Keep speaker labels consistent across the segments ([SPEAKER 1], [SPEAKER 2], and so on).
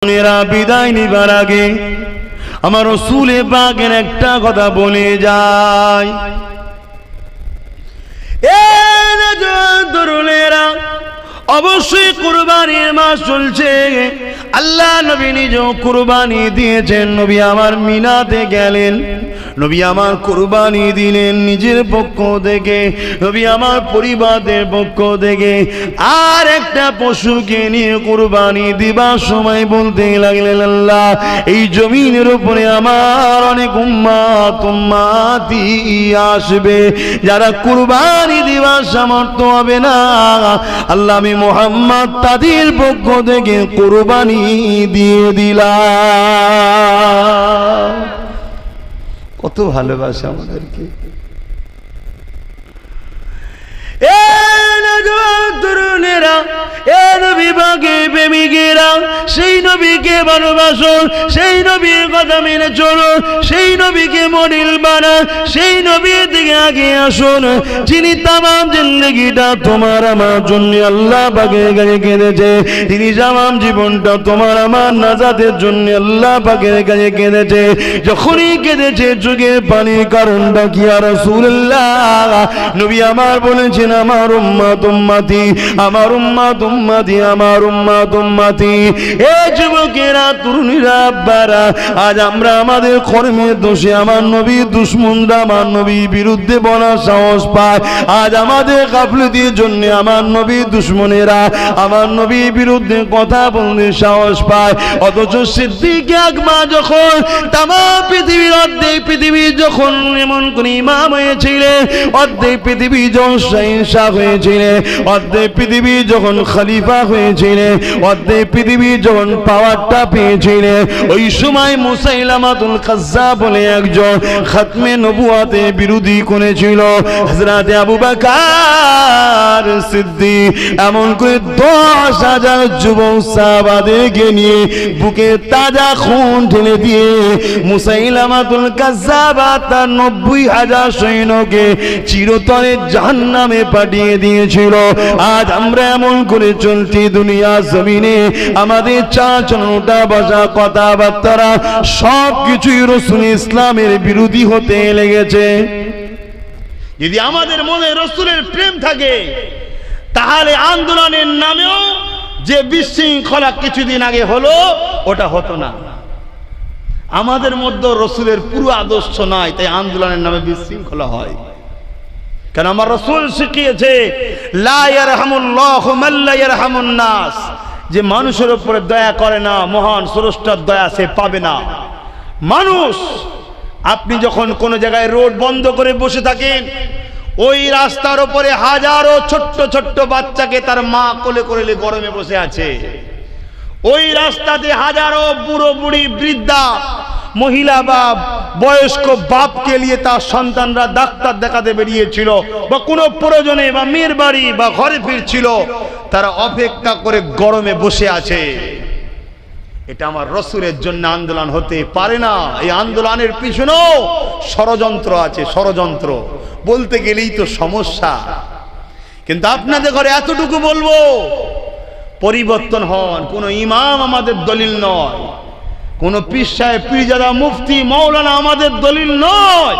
[SPEAKER 1] বিদায় নিবার আগে আমার রাসূল পাকের একটা কথা বলে যায়, তরুণেরা অবশ্যই কুরবানির মাস চলছে। আল্লাহ নবী নিজেও কুরবানি দিয়েছেন। নবী আমার মিনাতে গেলেন, নবী আমার কুরবানি দিলেন নিজের পক্ষ থেকে, নবী আমার পরিবারের পক্ষ থেকে। আর একটা পশুকে নিয়ে কুরবানি দিবার সময় বলতে লাগলেন, আল্লাহ এই জমিনের উপরে আমার অনেক উম্মতি আসবে যারা কুরবানি দিবার সামর্থ্য হবে না, আল্লাহ আমি মুহাম্মদ তাদের পক্ষ থেকে কুরবানি দিয়ে দিলাম। কত ভালোবাসা আমাদেরকে। তরুণেরা, এ নবী পাকে প্রেমিকেরা, সেই নবীকে ভালোবাসো, সেই নবীর কথা মেনে চলো, সেই নবীকে মডেল বানান, সেই নবীর দিকে আগে আসুন যিনি তামাম জিন্দেগিটা তোমার আমার জন্য আল্লাহ পাকের কাছে কেঁদেছে, তিনি তামাম জীবনটা তোমার আমার নাজাতের জন্য আল্লাহ পাকের কাছে কেঁদেছে। যখনই কেঁদেছে চোখের পানির কারণটা কি আর রাসূলুল্লাহ নবী আমার বলেছেন, আমার উম্মত উম্মতি, আমার উম্মত উম্মতি, আমার উম্মত উম্মতি। এ যুবকেরা, তরুণীরা, আব্বারা, আজ আমরা আমাদের কর্মের দোষে আমার নবীর দুশমনরা আমার নবীর বিরুদ্ধে বলার সাহস পায়। আজ আমাদের গাফলতির জন্য আমার নবীর দুশমনেরা আমার নবীর বিরুদ্ধে কথা বলতে সাহস পায়। অথচ সিদ্দিক আকবর যখন তামাম পৃথিবীর অর্ধেক পৃথিবী যখন এমন কোন ইমাম হয়েছিলেন, অর্ধেক পৃথিবী যখন শাহ হয়েছিলেন, অর্ধেক পৃথিবী যখন খলিফা হয়েছিলেন, অর্ধেক পৃথিবী যখন পাওয়ারটা পেয়েছিলেন, ওই সময় মুসাইলামাতুল কাজ্জাব বলে একজন খাতমে নবুয়াতে বিরোধী করেছিল। হযরত আবু বকর সিদ্দিক এমন করে 10,000 যুবক সাহাবাদেরকে নিয়ে বুকে তাজা খুন ঢেলে দিয়ে মুসাইলামাতুল কাজ্জাব তার 90,000 সৈন্যকে চিরতরে জাহান্নামে পাঠিয়ে দিয়েছিল। আজ আমরা এমন করে চলছি দুনিয়া জমিনে, আমাদের চালচলনটা বসা কথাবার্তা সব কিছুই রাসূল ইসলামের বিরোধী হতে লেগেছে। যদি আমাদের মনে রাসূলের প্রেম থাকে তাহলে আন্দোলনের নামেও যে বিশৃঙ্খলা কিছুদিন আগে হলো ওটা হতো না। আমাদের মধ্যে রাসূলের পুরো আদর্শ নাই, তাই আন্দোলনের নামে বিশৃঙ্খলা হয়। কেন আমার রাসূল শিখিয়েছে, লা ইয়ারহামুল্লাহু মান লা ইয়ারহামুন নাস, যে মানুষের উপরে দয়া করে না মহান স্রষ্টার দয়া সে পাবে না। মানুষ, আপনি যখন কোন জায়গায় রোড বন্ধ করে বসে থাকেন, ওই রাস্তার উপরে হাজারো ছোট্ট ছোট্ট বাচ্চাকে তার মা কোলে করে গরমে বসে আছে। ওই রাস্তাতে হাজারো বুড়ো বুড়ি বৃদ্ধা মহিলা বা বয়স্ক বাপকে নিয়ে তার সন্তানরা ডাক্তার দেখাতে বেরিয়েছিল বা কোনো প্রয়োজনে বা মেয়ের বাড়ি বা ঘরে ফিরছিল, তারা অপেক্ষা করে গরমে বসে আছে। এটা আমার রাসূলের জন্য আন্দোলন হতে পারে না। এই আন্দোলনের পিছনেও ষড়যন্ত্র আছে, ষড়যন্ত্র বলতে গেলেই তো সমস্যা। কিন্তু আপনাদের ঘরে এতটুকু বলবো, পরিবর্তন হন। কোন ইমাম আমাদের দলিল নয়, কোন পীর সাহেব পীরজাদা মুফতি মাওলানা আমাদের দলিল নয়।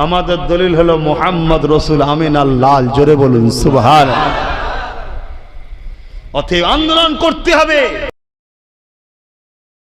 [SPEAKER 1] আমাদের দলিল হলো মুহাম্মদ রাসূল আমিন আল্লাহ। জোরে বলুন সুবহানাল্লাহ। অতএব আন্দোলন করতে হবে।